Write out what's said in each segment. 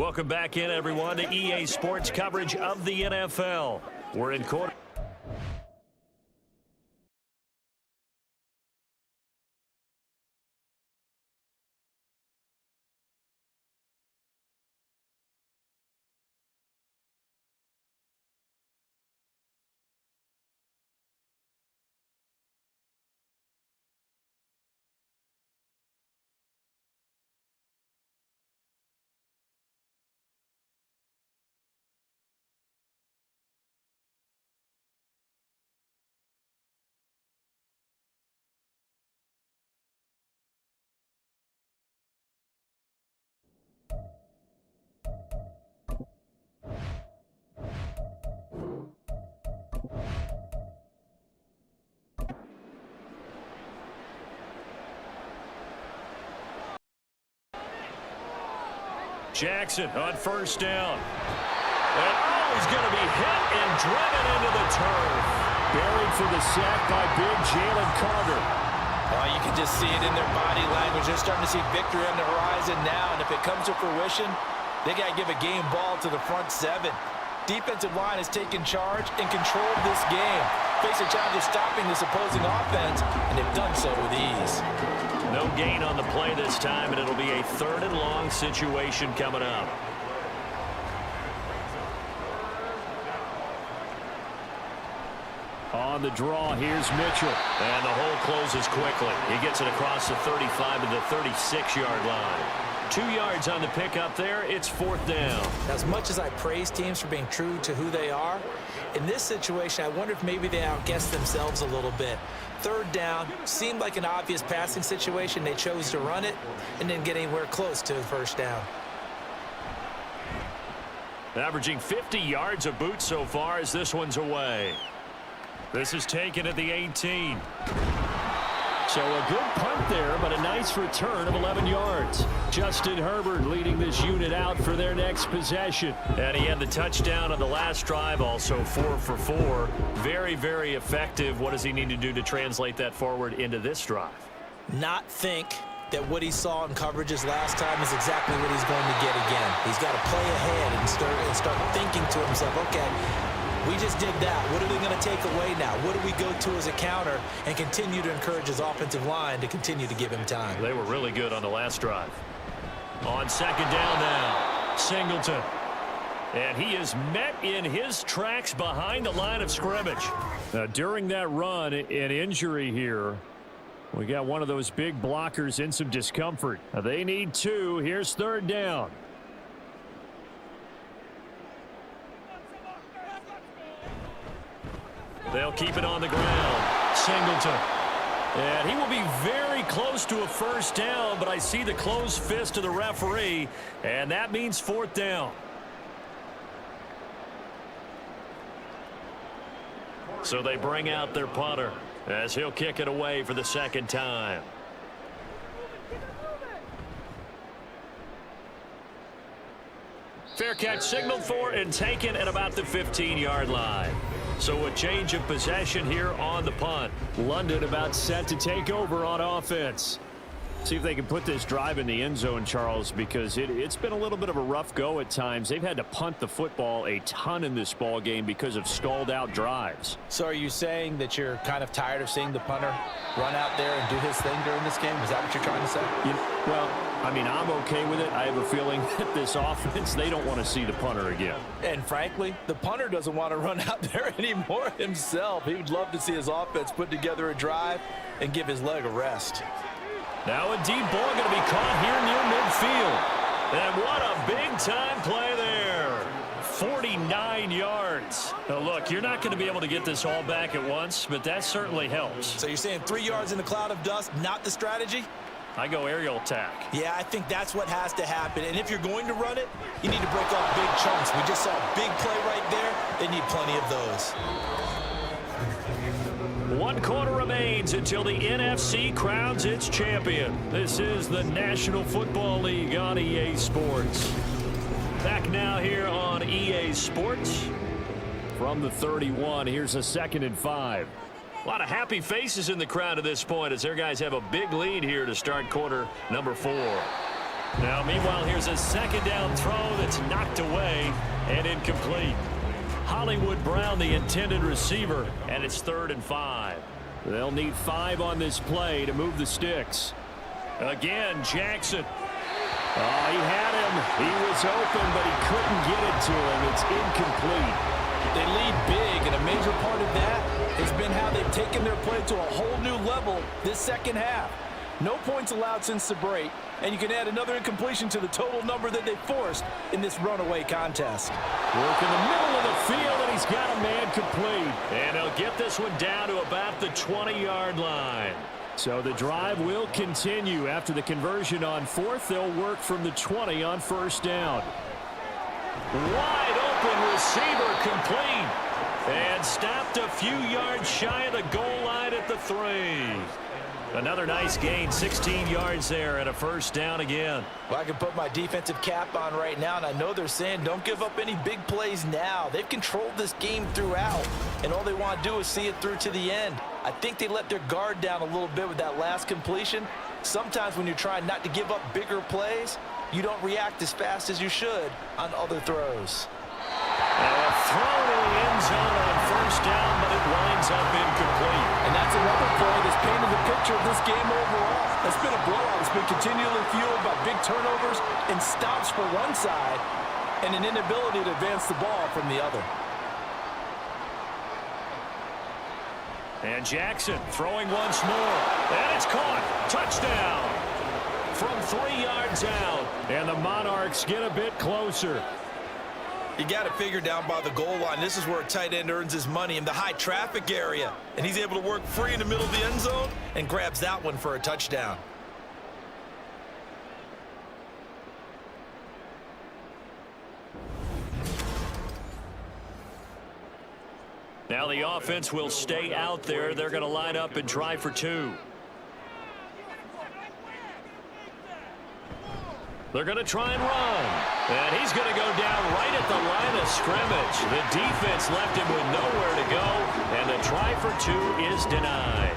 Welcome back in, everyone, to EA Sports coverage of the NFL. We're in quarter. Jackson on first down. And he's going to be hit and driven into the turf. Buried for the sack by big Jalen Carter. You can just see it in their body language. They're starting to see victory on the horizon now, and if it comes to fruition, they got to give a game ball to the front seven. Defensive line has taken charge and controlled this game. Face a challenge of stopping this opposing offense, and they've done so with ease. No gain on the play this time, and it'll be a 3rd and long situation coming up. On the draw, here's Mitchell. And the hole closes quickly. He gets it across the 35 to the 36-yard line. 2 yards on the pickup there. It's 4th down. As much as I praise teams for being true to who they are, in this situation, I wonder if maybe they outguessed themselves a little bit. 3rd down seemed like an obvious passing situation. They chose to run it and didn't get anywhere close to the 1st down. Averaging 50 yards a boot so far as this one's away. This is taken at the 18. So a good punt there, but a nice return of 11 yards. Justin Herbert leading this unit out for their next possession. And he had the touchdown on the last drive, also 4 for 4. Very, very effective. What does he need to do to translate that forward into this drive? Not think that what he saw in coverages last time is exactly what he's going to get again. He's got to play ahead and start thinking to himself, okay, we just did that. What are they going to take away now? What do we go to as a counter? And continue to encourage his offensive line to continue to give him time. They were really good on the last drive. On 2nd down now, Singleton. And he is met in his tracks behind the line of scrimmage. Now, during that run, an injury here. We got one of those big blockers in some discomfort. Now, they need 2. Here's 3rd down. They'll keep it on the ground. Singleton. And he will be very close to a 1st down, but I see the closed fist of the referee, and that means 4th down. So they bring out their punter as he'll kick it away for the 2nd time. Fair catch signaled for and taken at about the 15-yard line. So a change of possession here on the punt. London about set to take over on offense. See if they can put this drive in the end zone, Charles, because it's been a little bit of a rough go at times. They've had to punt the football a ton in this ball game because of stalled-out drives. So are you saying that you're kind of tired of seeing the punter run out there and do his thing during this game? Is that what you're trying to say? Well, I mean, I'm okay with it. I have a feeling that this offense, they don't want to see the punter again. And frankly, the punter doesn't want to run out there anymore himself. He would love to see his offense put together a drive and give his leg a rest. Now a deep ball going to be caught here near midfield. And what a big-time play there. 49 yards. Now, look, you're not going to be able to get this all back at once, but that certainly helps. So you're saying 3 yards in a cloud of dust, not the strategy? I go aerial attack. Yeah, I think that's what has to happen. And if you're going to run it, you need to break off big chunks. We just saw a big play right there. They need plenty of those. 1 quarter remains until the NFC crowns its champion. This is the National Football League on EA Sports. Back now here on EA Sports. From the 31, here's a 2nd and 5. A lot of happy faces in the crowd at this point as their guys have a big lead here to start quarter number 4. Now, meanwhile, here's a second down throw that's knocked away and incomplete. Hollywood Brown, the intended receiver, and it's 3rd and 5. They'll need 5 on this play to move the sticks. Again, Jackson. Oh, he had him. He was open, but he couldn't get it to him. It's incomplete. They lead big, and a major part of that has been how they've taken their play to a whole new level this second half. No points allowed since the break, and you can add another incompletion to the total number that they forced in this runaway contest. Work in the middle of the field, and he's got a man complete. And he'll get this one down to about the 20-yard line. So the drive will continue. After the conversion on 4th, they'll work from the 20 on 1st down. Wide open receiver complete. And stopped a few yards shy of the goal line at the 3. Another nice gain, 16 yards there and a 1st down again. Well, I can put my defensive cap on right now, and I know they're saying don't give up any big plays now. They've controlled this game throughout, and all they want to do is see it through to the end. I think they let their guard down a little bit with that last completion. Sometimes when you're trying not to give up bigger plays, you don't react as fast as you should on other throws. A throw to the end zone on 1st down, but it winds up incomplete. And that's another play that's painted the picture of this game overall. It's been a blowout. It's been continually fueled by big turnovers and stops for one side and an inability to advance the ball from the other. And Jackson throwing once more. And it's caught. Touchdown. From 3 yards out. And the Monarchs get a bit closer. You got to figure down by the goal line. This is where a tight end earns his money in the high traffic area. And he's able to work free in the middle of the end zone and grabs that one for a touchdown. Now the offense will stay out there. They're going to line up and try for 2. They're going to try and run. And he's going to go down right at the line of scrimmage. The defense left him with nowhere to go. And the try for 2 is denied.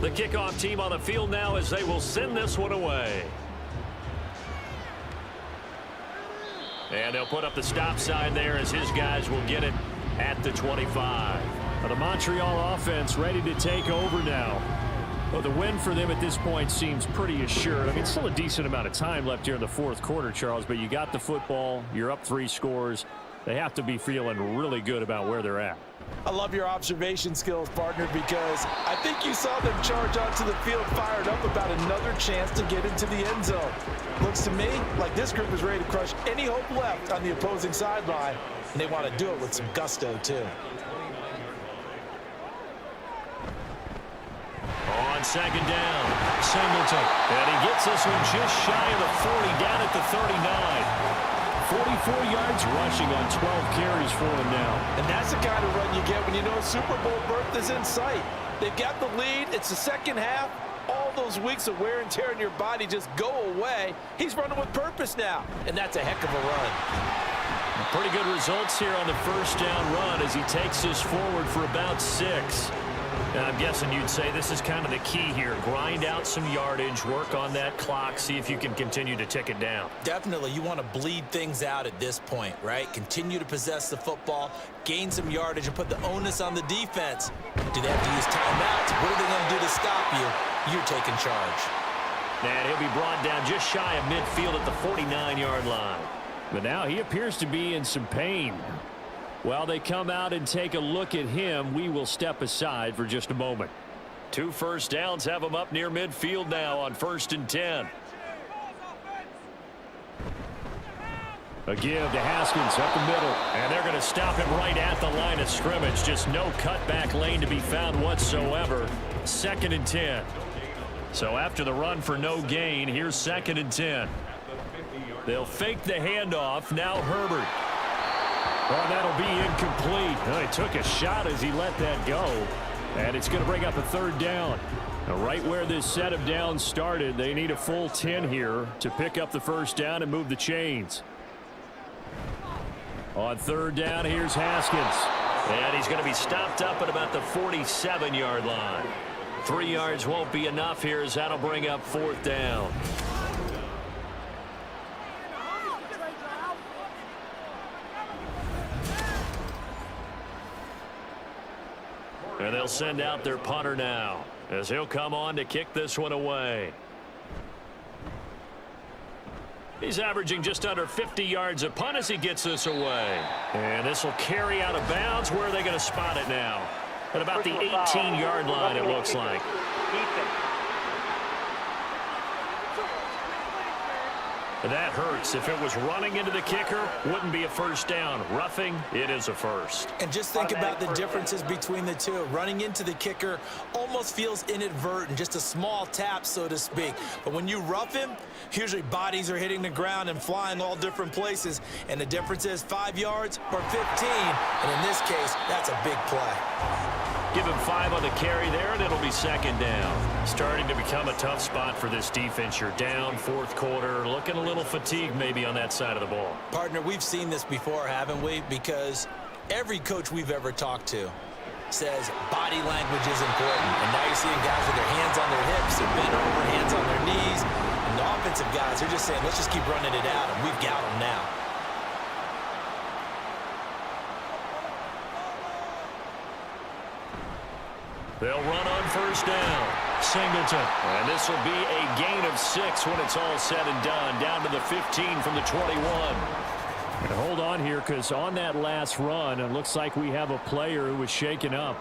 The kickoff team on the field now as they will send this one away. And they'll put up the stop sign there as his guys will get it at the 25. Well, the Montreal offense ready to take over now. Well, the win for them at this point seems pretty assured. I mean, still a decent amount of time left here in the 4th quarter, Charles, but you got the football. You're up 3 scores. They have to be feeling really good about where they're at. I love your observation skills, partner, because I think you saw them charge onto the field fired up about another chance to get into the end zone. Looks to me like this group is ready to crush any hope left on the opposing sideline, and they want to do it with some gusto, too. On 2nd down, Singleton. And he gets this one just shy of the 40, down at the 39. 44 yards rushing on 12 carries for him now. And that's the kind of run you get when you know Super Bowl berth is in sight. They've got the lead. It's the second half. All those weeks of wear and tear in your body just go away. He's running with purpose now, and that's a heck of a run. Pretty good results here on the 1st down run as he takes this forward for about 6. And I'm guessing you'd say this is kind of the key here. Grind out some yardage, work on that clock, see if you can continue to tick it down. Definitely. You want to bleed things out at this point, right? Continue to possess the football, gain some yardage, and put the onus on the defense. Do they have to use timeouts? What are they going to do to stop you? You're taking charge. And he'll be brought down just shy of midfield at the 49-yard line. But now he appears to be in some pain. While they come out and take a look at him, we will step aside for just a moment. 2 first downs have him up near midfield now on 1st and 10. A give to Haskins up the middle. And they're going to stop him right at the line of scrimmage. Just no cutback lane to be found whatsoever. 2nd and 10. So after the run for no gain, here's 2nd and 10. They'll fake the handoff. Now Herbert. Well, that'll be incomplete. Well, he took a shot as he let that go. And it's going to bring up a third down. Now, right where this set of downs started, they need a full 10 here to pick up the first down and move the chains. On third down, here's Haskins. And he's going to be stopped up at about the 47-yard line. 3 yards won't be enough here as that'll bring up fourth down. And they'll send out their punter now as he'll come on to kick this one away. He's averaging just under 50 yards a punt as he gets this away. And this will carry out of bounds. Where are they going to spot it now? At about the 18-yard line, it looks like. That hurts. If it was running into the kicker, wouldn't be a first down. Roughing, it is a first. And just think about the differences between the two. Running into the kicker almost feels inadvertent, just a small tap, so to speak. But when you rough him, usually bodies are hitting the ground and flying all different places. And the difference is 5 yards or 15. And in this case, that's a big play. Give him 5 on the carry there, and it'll be second down. Starting to become a tough spot for this defense. You're down fourth quarter, looking a little fatigued maybe on that side of the ball. Partner, we've seen this before, haven't we? Because every coach we've ever talked to says body language is important. And now you're seeing guys with their hands on their hips, they're bent over, hands on their knees. And the offensive guys are just saying, let's just keep running it out, and we've got them now. They'll run on first down. Singleton. And this will be a gain of 6 when it's all said and done. Down to the 15 from the 21. And hold on here, because on that last run, it looks like we have a player who was shaken up.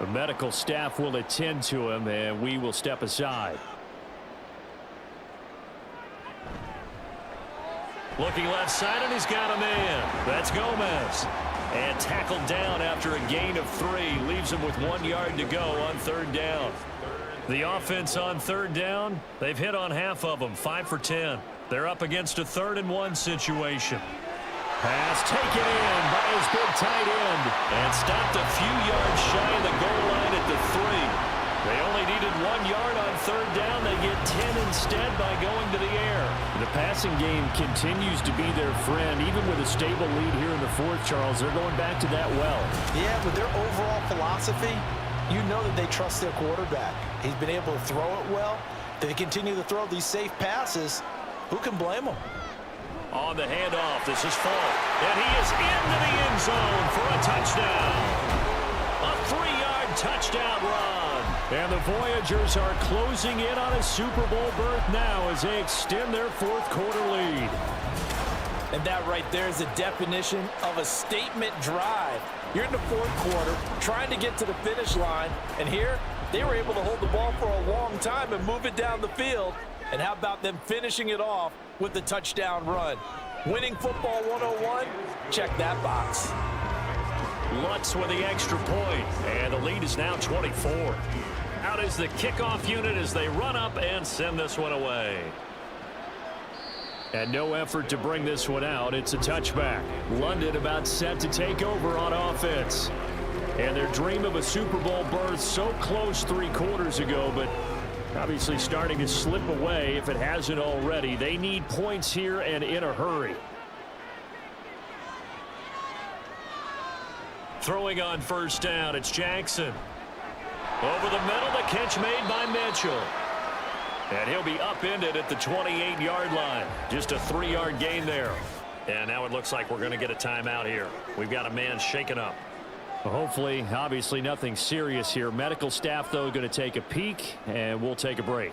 The medical staff will attend to him, and we will step aside. Looking left side, and he's got a man. That's Gomez. And tackled down after a gain of 3. Leaves him with 1 yard to go on third down. The offense on third down, they've hit on half of them, 5 for 10. They're up against a 3rd and 1 situation. Pass taken in by his big tight end. And stopped a few yards shy of the goal line at the 3. They only needed 1 yard on third down. They get 10 instead by going to the air. The passing game continues to be their friend. Even with a stable lead here in the fourth, Charles, they're going back to that well. Yeah, with their overall philosophy, you know that they trust their quarterback. He's been able to throw it well. They continue to throw these safe passes. Who can blame them? On the handoff, this is Falk. And he is into the end zone for a touchdown. A 3-yard touchdown run. And the Voyagers are closing in on a Super Bowl berth now as they extend their fourth quarter lead. And that right there is the definition of a statement drive. You're in the fourth quarter, trying to get to the finish line, and here they were able to hold the ball for a long time and move it down the field. And how about them finishing it off with the touchdown run? Winning football 101, check that box. Lutz with the extra point, and the lead is now 24. Out is the kickoff unit as they run up and send this one away. And no effort to bring this one out. It's a touchback. London about set to take over on offense. And their dream of a Super Bowl berth so close 3 quarters ago, but obviously starting to slip away if it hasn't already. They need points here and in a hurry. Throwing on first down, it's Jackson. Over the middle, the catch made by Mitchell. And he'll be upended at the 28-yard line. Just a 3-yard gain there. And now it looks like we're going to get a timeout here. We've got a man shaken up. Well, hopefully, obviously nothing serious here. Medical staff, though, going to take a peek, and we'll take a break.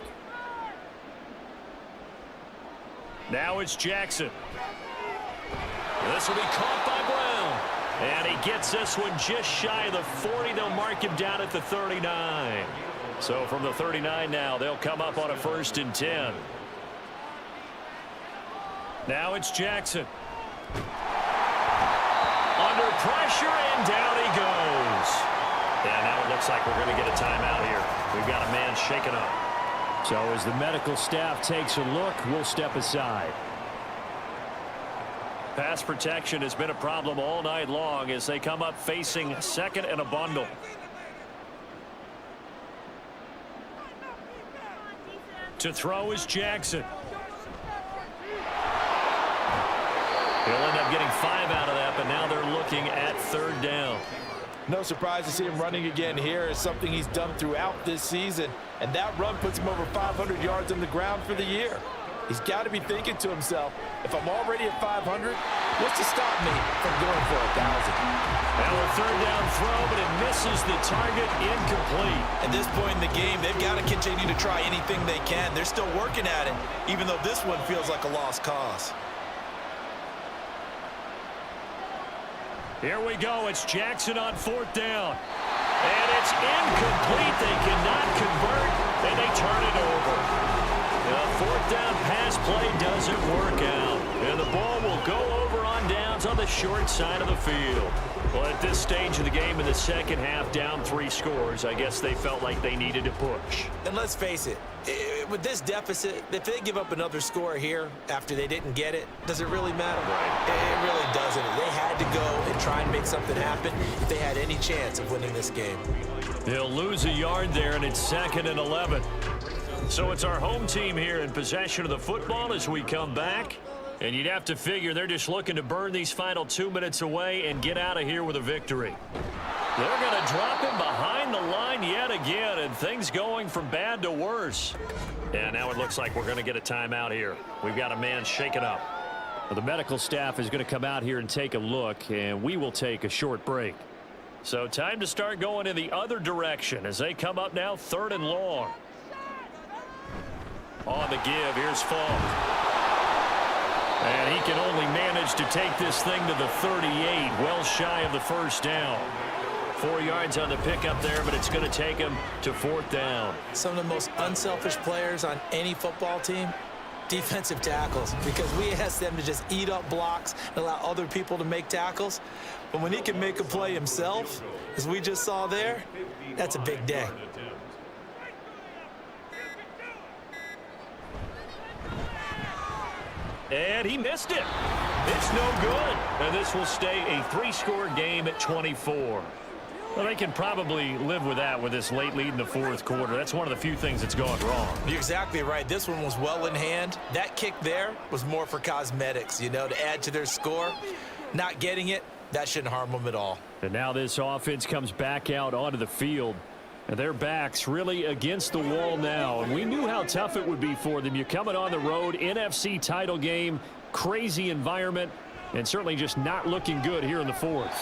Now it's Jackson. This will be caught by Brown. And he gets this one just shy of the 40. They'll mark him down at the 39. So from the 39 now, they'll come up on a 1st and 10. Now it's Jackson. Under pressure, and down he goes. And now it looks like we're going to get a timeout here. We've got a man shaken up. So as the medical staff takes a look, we'll step aside. Pass protection has been a problem all night long as they come up facing 2nd and a bundle. To throw is Jackson. He'll end up getting 5 out of that, but now they're looking at 3rd down. No surprise to see him running again here. It's something he's done throughout this season, and that run puts him over 500 yards on the ground for the year. He's got to be thinking to himself, if I'm already at 500, what's to stop me from going for 1,000? Now a 3rd down throw, but it misses the target, incomplete. At this point in the game, they've got to continue to try anything they can. They're still working at it, even though this one feels like a lost cause. Here we go. It's Jackson on 4th down. And it's incomplete. They cannot convert, and they turn it over. The 4th down pass play doesn't work out. And the ball will go over on downs on the short side of the field. Well, at this stage of the game in the second half, down 3 scores, I guess they felt like they needed to push. And let's face it, with this deficit, if they give up another score here after they didn't get it, does it really matter? Right. It really doesn't. They had to go and try and make something happen if they had any chance of winning this game. They'll lose a yard there, and it's 2nd and 11. So it's our home team here in possession of the football as we come back. And you'd have to figure they're just looking to burn these final 2 minutes away and get out of here with a victory. They're going to drop him behind the line yet again, and things going from bad to worse. And now it looks like we're going to get a timeout here. We've got a man shaken up. Well, the medical staff is going to come out here and take a look, and we will take a short break. So time to start going in the other direction as they come up now 3rd and long. On the give, here's Falk. And he can only manage to take this thing to the 38, well shy of the 1st down. 4 yards on the pickup there, but it's going to take him to 4th down. Some of the most unselfish players on any football team, defensive tackles, because we ask them to just eat up blocks and allow other people to make tackles. But when he can make a play himself, as we just saw there, that's a big day. And he missed it. It's no good. And this will stay a 3-score game at 24. Well, they can probably live with that with this late lead in the 4th quarter. That's one of the few things that's gone wrong. You're exactly right. This one was well in hand. That kick there was more for cosmetics, you know, to add to their score. Not getting it, that shouldn't harm them at all. And now this offense comes back out onto the field. And their backs really against the wall now. And we knew how tough it would be for them. You're coming on the road, NFC title game, crazy environment, and certainly just not looking good here in the 4th.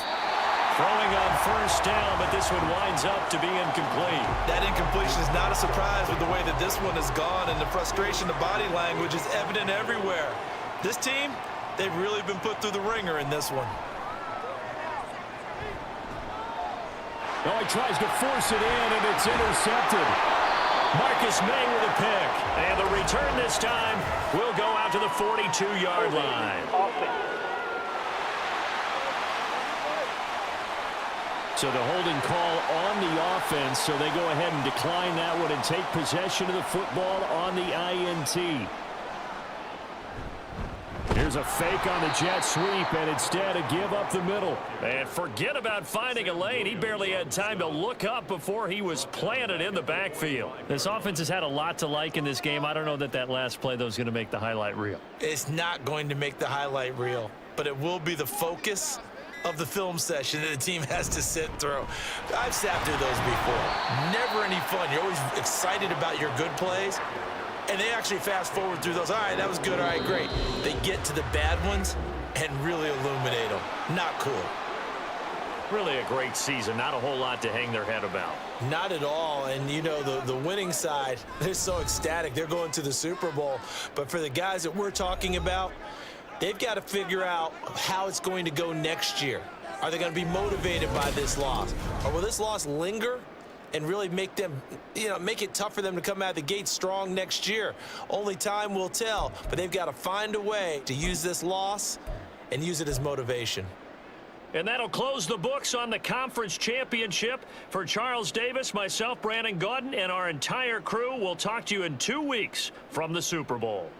Throwing on 1st down, but this one winds up to be incomplete. That incompletion is not a surprise with the way that this one has gone, and the frustration, the body language is evident everywhere. This team, they've really been put through the ringer in this one. Oh, he tries to force it in, and it's intercepted. Marcus May with a pick. And the return this time will go out to the 42-yard line. So the holding call on the offense, so they go ahead and decline that one and take possession of the football on the INT. Here's a fake on the jet sweep, and instead a give up the middle. And forget about finding a lane. He barely had time to look up before he was planted in the backfield. This offense has had a lot to like in this game. I don't know that that last play, though, is going to make the highlight reel. It's not going to make the highlight reel, but it will be the focus of the film session that the team has to sit through. I've sat through those before. Never any fun. You're always excited about your good plays. And they actually fast forward through those. All right, that was good. All right, great. They get to the bad ones and really illuminate them. Not cool. Really a great season. Not a whole lot to hang their head about. Not at all. And, you know, the winning side, they're so ecstatic. They're going to the Super Bowl. But for the guys that we're talking about, they've got to figure out how it's going to go next year. Are they going to be motivated by this loss? Or will this loss linger and really make them, make it tough for them to come out of the gate strong next year? Only time will tell, but they've got to find a way to use this loss and use it as motivation. And that'll close the books on the conference championship. For Charles Davis, myself, Brandon Gaudin, and our entire crew, we'll talk to you in 2 weeks from the Super Bowl.